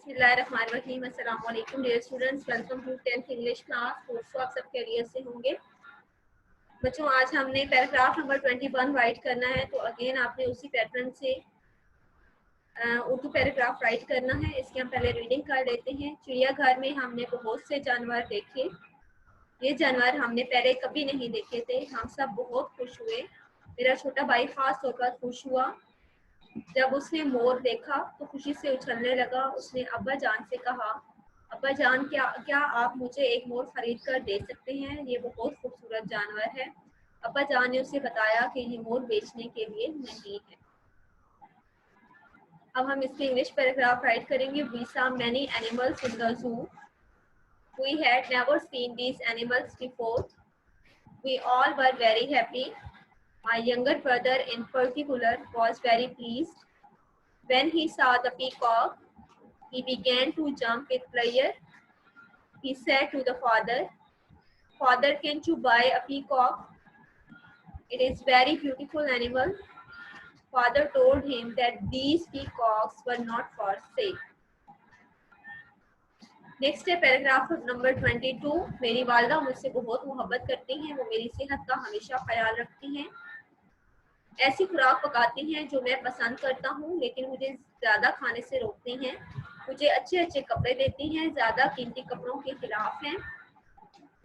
बिस्मिल्लाहिर्रहमानिर्रहीम। अस्सलाम वालेकुम dear students, welcome to 10th English class. दोस्तों, आप सब खैरियत से होंगे। बच्चों, आज हमने पैराग्राफ नंबर 21 राइट करना है। तो अगेन आपने उसी पैटर्न से उर्दू पैराग्राफ राइट करना है। इसके हम पहले रीडिंग कर लेते हैं। चिड़ियाघर में हमने बहुत से जानवर देखे। ये जानवर हमने पहले कभी नहीं देखे थे। हम सब बहुत खुश हुए। मेरा छोटा भाई खास तौर पर खुश हुआ। जब उसने मोर देखा तो खुशी से उछलने लगा। उसने अब्बा जान से कहा, अब्बा जान, क्या आप मुझे एक मोर खरीद कर दे सकते हैं? ये बहुत खूबसूरत जानवर है। अब्बा जान ने उसे बताया कि ये मोर बेचने के लिए नहीं है। अब हम इसके इंग्लिश पैराग्राफ राइट करेंगे। We saw many animals in the zoo. We had never seen these animals before. We all were very happy. My younger brother in particular was very pleased. When he saw the peacock, he began to jump with pleasure. He said to the father, "Father, can't you buy a peacock? It is very beautiful animal." Father told him that these peacocks were not for sale. Next है paragraph number 22। मेरी वालदा मुझसे बहुत मोहब्बत करती हैं। वो मेरी सेहत का हमेशा ख्याल रखती हैं। ऐसी खुराक पकाती हैं जो मैं पसंद करता हूँ, लेकिन मुझे ज़्यादा खाने से रोकती हैं। मुझे अच्छे अच्छे कपड़े देती हैं, ज़्यादा कीमती कपड़ों के खिलाफ हैं।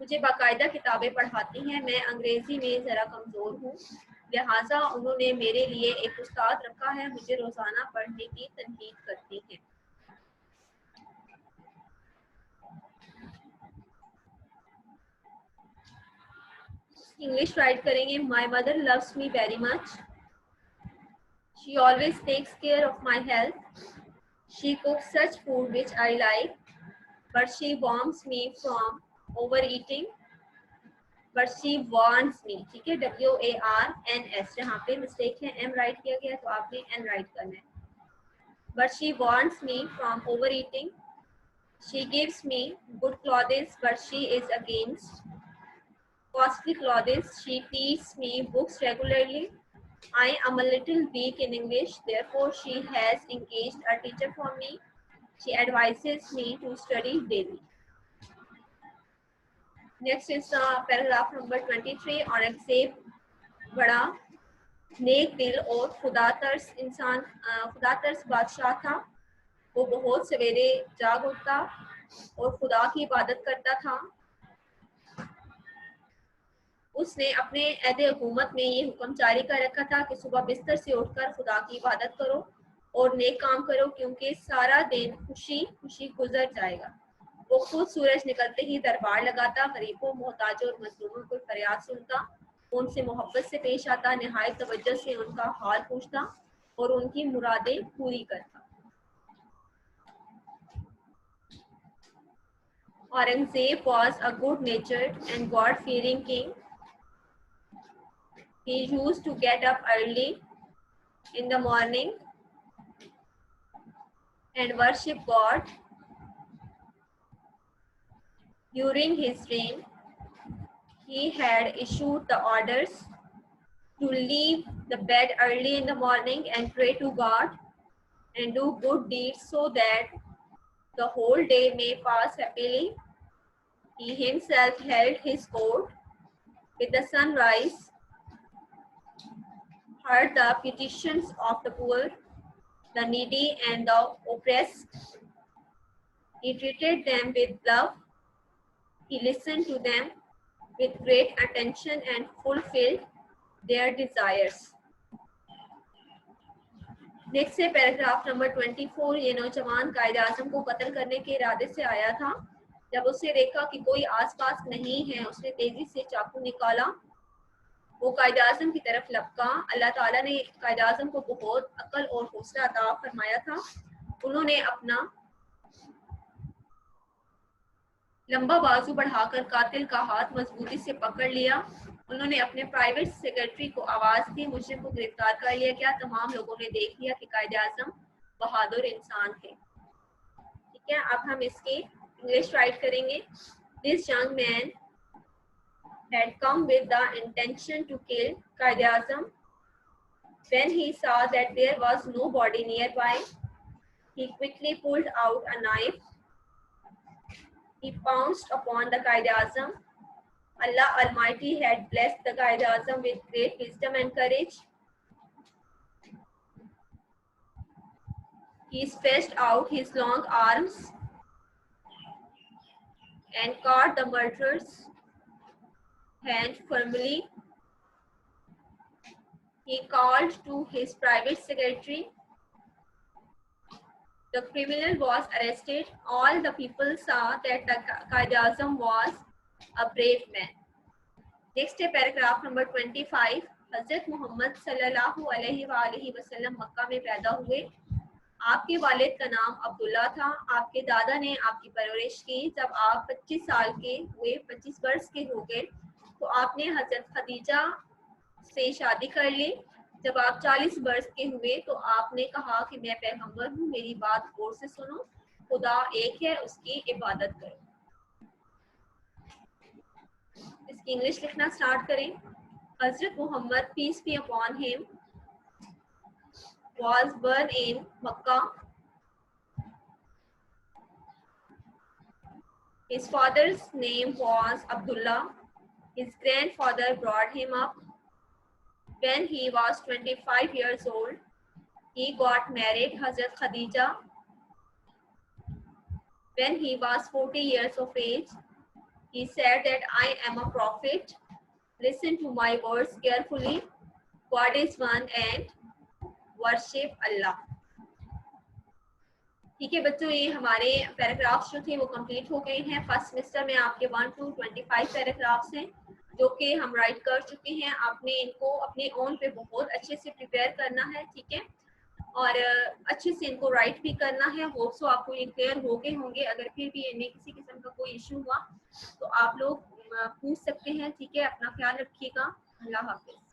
मुझे बाकायदा किताबें पढ़ाती हैं। मैं अंग्रेज़ी में ज़रा कमज़ोर हूँ, लिहाजा उन्होंने मेरे लिए एक उस्ताद रखा है। मुझे रोज़ाना पढ़ने की तनकीद करती हैं। इंग्लिश राइट करेंगे। My mother loves me very much. She always takes care of my health. She cooks such food which I like, but she warns me from overeating. But she warns me. ठीक है, WARNS, जहाँ पे mistake है M right किया गया तो आपने N right करना है। But she warns me from overeating. She gives me good clothes, but she is against costly clothes. She teaches me books regularly. I am a little weak in English, therefore she has engaged a teacher for me. She advises me to study daily. Next is paragraph number 23. Aurangzeb बड़ा नेक दिल और खुदातर्स इंसान खुदातर्स बादशाह था। वो बहुत सवेरे जाग उठता और खुदा की इबादत करता था। उसने अपने अहद हुकूमत में ये हुक्म जारी कर रखा था कि सुबह बिस्तर से उठकर खुदा की इबादत करो और नेक काम करो, क्योंकि सारा दिन खुशी खुशी गुजर जाएगा। वो खुद सूरज निकलते ही दरबार लगाता, गरीबों, मोहताजों और मजलूमों को फरियाद सुनता, उनसे मोहब्बत से पेश आता, निहायत तवज्जो से उनका हाल पूछता और उनकी मुरादें पूरी करता। Aurangzeb was a good-natured and God-fearing king. He used to get up early in the morning and worship God. During his reign, he had issued the orders to leave the bed early in the morning and pray to God and do good deeds so that the whole day may pass happily. He himself held his court with the sunrise, heard the petitions of the poor, the needy and the oppressed. He treated them with love. He listened to them with great attention and fulfilled their desires. Next है paragraph number 24। ये नौजवान कायद आजम को कत्ल करने के इरादे से आया था। जब उसने देखा कि कोई आसपास नहीं है, उसने तेजी से चाकू निकाला। वो कायद आजम की तरफ लपका। अल्लाह ताला ने कायद आजम को बहुत अक्ल और हौसला अता फरमाया था। उन्होंने अपना लंबा बाजू बढ़ाकर कातिल का हाथ मजबूती से पकड़ लिया। उन्होंने अपने प्राइवेट सेक्रेटरी को आवाज दी। मुजरिम को गिरफ्तार कर लिया गया। तमाम लोगों ने देख लिया कि कायद आजम बहादुर इंसान थे। ठीक है, अब हम इसके इंग्लिश राइट करेंगे। This young man had come with the intention to kill Qaid Azam. When he saw that there was no body nearby, He quickly pulled out a knife. He pounced upon the Qaid-e-Azam. Allah Almighty had blessed the Qaid-e-Azam with great wisdom and courage. He stretched out his long arms and caught the murderer's hand firmly. He called to his private secretary. The criminal was arrested. All the people saw that the Qaid-e-Azam was a brave man. Next है paragraph number 25. हज़रत मोहम्मद सल्लल्लाहु अलैहि वसल्लम मक्का में पैदा हुए. आपके वालिद का नाम अब्दुल्ला था. आपके दादा ने आपकी परवरिश की. जब आप 25 साल के हुए, 25 वर्ष के हो गए, तो आपने हज़रत खदीजा से शादी कर ली. जब आप 40 वर्ष के हुए तो आपने कहा कि मैं पैगंबर हूँ, मेरी बात गौर से सुनो, खुदा एक है, उसकी इबादत करो. इसकी इंग्लिश लिखना स्टार्ट करें. हजरत Mohammad peace be upon him was born in Makkah. His father's name was Abdullah. His grandfather brought him up. When he was 25 years old, he got married Hazrat Khadija. When he was 40 years of age, he said that I am a prophet. Listen to my words carefully. God is one and worship Allah. ठीक है बच्चों, ये हमारे paragraphs जो थे वो complete हो गए हैं. फर्स्ट सेमेस्टर में आपके 1 to 25 पैराग्राफ्स हैं जो कि हम राइट कर चुके हैं. आपने इनको अपने ओन पे बहुत अच्छे से प्रिपेयर करना है, ठीक है, और अच्छे से इनको राइट भी करना है. होप सो आपको ये क्लियर हो गए होंगे. अगर फिर भी इनमें किसी किस्म का कोई इशू हुआ तो आप लोग पूछ सकते हैं, ठीक है. अपना ख्याल रखिएगा. अल्लाह हाफिज.